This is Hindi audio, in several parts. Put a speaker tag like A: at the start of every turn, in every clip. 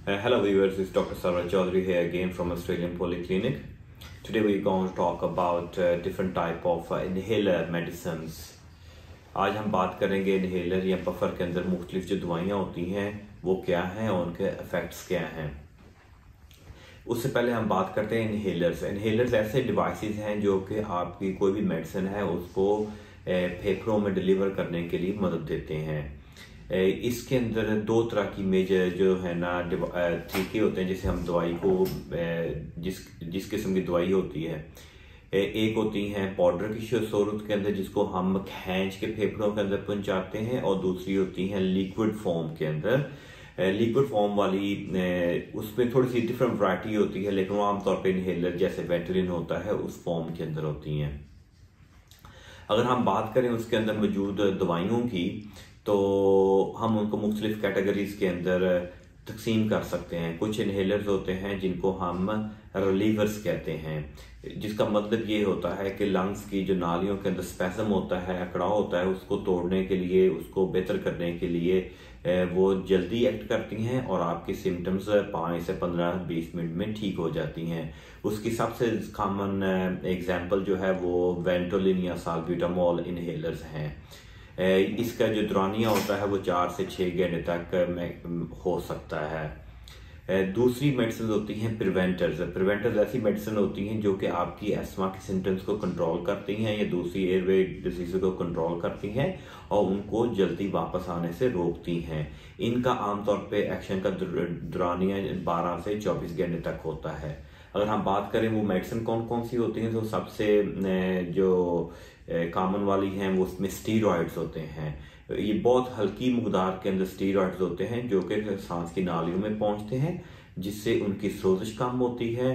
A: Hello viewers, it's Dr. Sarwar Chaudhary here again from Australian Polyclinic. Today we're going to talk about different type of inhaler medicines. आज हम बात करेंगे इनहेलर या बफर के अंदर मुख्तलिफ जो दवाइयाँ होती हैं वो क्या हैं और उनके इफ़ेक्ट्स क्या हैं। उससे पहले हम बात करते हैं इनहेलर्स। इनहेलर्स ऐसे डिवाइसेस हैं जो कि आपकी कोई भी मेडिसिन है उसको फेफड़ों में डिलीवर करने के लिए मदद देते हैं। इसके अंदर दो तरह की मेजर जो है ना तरीके होते हैं जिसे हम दवाई को जिस किस्म की दवाई होती है। एक होती हैं पाउडर की सूरत के अंदर जिसको हम खींच के फेफड़ों के अंदर पहुंचाते हैं, और दूसरी होती हैं लिक्विड फॉर्म के अंदर। लिक्विड फॉर्म वाली उसमें थोड़ी सी डिफरेंट वैरायटी होती है, लेकिन वो आमतौर पर इनहेलर जैसे वेंटलिन होता है उस फॉर्म के अंदर होती हैं। अगर हम बात करें उसके अंदर मौजूद दवाइयों की तो हम उनको मुख्तलिफ कैटेगरीज के अंदर तकसीम कर सकते हैं। कुछ इनहेलर्स होते हैं जिनको हम रिलीवर्स कहते हैं, जिसका मतलब ये होता है कि लंग्स की जो नालियों के अंदर स्पैज़म होता है, अकड़ाव होता है, उसको तोड़ने के लिए, उसको बेहतर करने के लिए वो जल्दी एक्ट करती हैं और आपकी सिम्टम्स 5 से 15-20 मिनट में ठीक हो जाती हैं। उसकी सबसे कॉमन एग्जांपल जो है वो वेंटोलिन या साल्ब्यूटामोल इनहेलर्स हैं। इसका जो दौरानिया होता है वो 4 से 6 घंटे तक हो सकता है। दूसरी मेडिसिन होती हैं प्रिवेंटर्स ऐसी मेडिसिन होती हैं जो कि आपकी एस्मा के सिम्टम्स को कंट्रोल करती हैं या दूसरी एयरवे डिजीज को कंट्रोल करती हैं और उनको जल्दी वापस आने से रोकती हैं। इनका आमतौर पे एक्शन का दौरानिया 12 से 24 घंटे तक होता है। अगर हम बात करें वो मेडिसिन कौन कौन सी होती हैं, तो सबसे जो कॉमन वाली हैं वो उसमें स्टीरॉइड्स होते हैं। ये बहुत हल्की मकदार के अंदर स्टीरॉइड्स होते हैं जो कि सांस की नालियों में पहुंचते हैं, जिससे उनकी सोजिश कम होती है।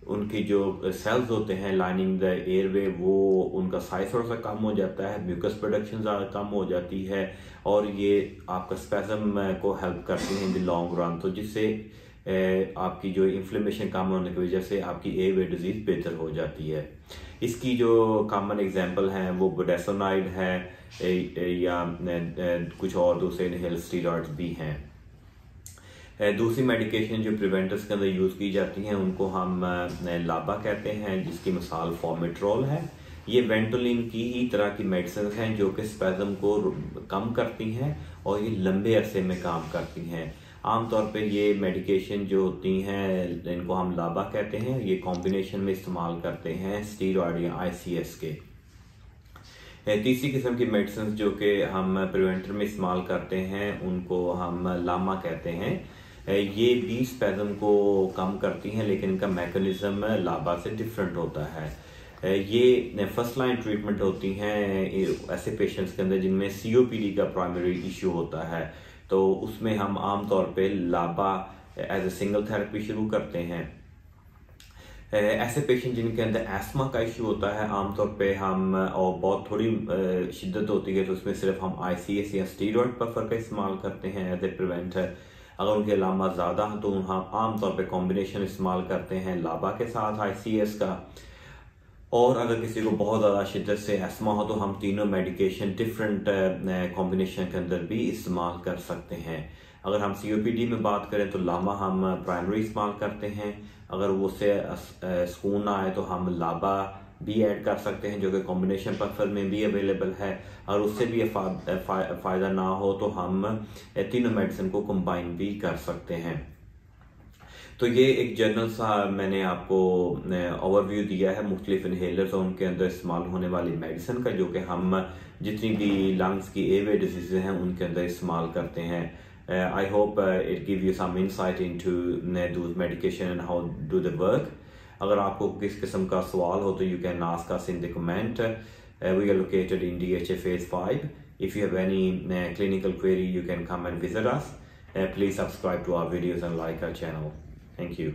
A: उनकी जो सेल्स होते हैं लाइनिंग द एयरवे वो उनका साइज थोड़ा सा कम हो जाता है, म्यूकस प्रोडक्शन ज़्यादा कम हो जाती है और ये आपका स्पैज़म को हेल्प करती हैं इन द लॉन्ग रन, तो जिससे आपकी जो इन्फ्लेमेशन कम होने की वजह से आपकी एयरवे डिजीज बेहतर हो जाती है। इसकी जो कॉमन एग्जांपल हैं वो बुडेसोनाइड है या कुछ और दूसरे इनहेल स्टीरॉइड्स भी हैं। दूसरी मेडिकेशन जो प्रिवेंटर्स के अंदर यूज़ की जाती हैं उनको हम लाबा कहते हैं, जिसकी मिसाल फॉर्मेट्रोल है। ये वेंटोलिन की ही तरह की मेडिसिन हैं जो कि स्पैज़म को कम करती हैं और ये लंबे अरसे में काम करती हैं। आमतौर पे ये मेडिकेशन जो होती हैं इनको हम लाबा कहते हैं, ये कॉम्बिनेशन में इस्तेमाल करते हैं स्टीरॉयड या आईसीएस के। तीसरी किस्म की मेडिसिन जो कि हम प्रिवेंटर में इस्तेमाल करते हैं उनको हम लामा कहते हैं। ये भी स्पैज़म को कम करती हैं, लेकिन इनका मैकेनिज्म लाबा से डिफरेंट होता है। ये फर्स्ट लाइन ट्रीटमेंट होती हैं ऐसे पेशेंट्स के अंदर जिनमें सीओपीडी का प्राइमरी इशू होता है, तो उसमें हम आमतौर पे लाबा एज ए सिंगल थेरेपी शुरू करते हैं। ऐसे पेशेंट जिनके अंदर एस्मा का इशू होता है आमतौर पे हम और बहुत थोड़ी शिद्दत होती है तो उसमें सिर्फ हम आईसीएस या स्टीरॉयड बफर का इस्तेमाल करते हैं एज ए प्रिवेंटर। अगर उनके अलामा ज़्यादा हैं तो हम आमतौर पे कॉम्बिनेशन इस्तेमाल करते हैं लाबा के साथ आईसीएस का। और अगर किसी को बहुत ज़्यादा शिद्दत से एस्मा हो तो हम तीनों मेडिकेशन डिफरेंट कॉम्बिनेशन के अंदर भी इस्तेमाल कर सकते हैं। अगर हम सीओपीडी में बात करें तो लामा हम प्राइमरी इस्तेमाल करते हैं। अगर वो से सुकून ना आए तो हम लाबा भी ऐड कर सकते हैं जो कि कॉम्बिनेशन बफर में भी अवेलेबल है। और उससे भी फ़ायदा ना हो तो हम तीनों मेडिसिन को कंबाइन भी कर सकते हैं। तो ये एक जनरल सा मैंने आपको ओवरव्यू दिया है मुख्तलिफ इनहेलर्स और उनके अंदर इस्तेमाल होने वाली मेडिसिन का, जो कि हम जितनी भी लंग्स की एयरवे डिजीज़ हैं उनके अंदर इस्तेमाल करते हैं। I hope it give you some insight into those medication and how do the work. अगर आपको किस किस्म का सवाल हो तो you can ask us in the comment. We are located in DHA phase 5. If you have any clinical query you can come and visit us. Please subscribe to our videos and like our channel. Thank you.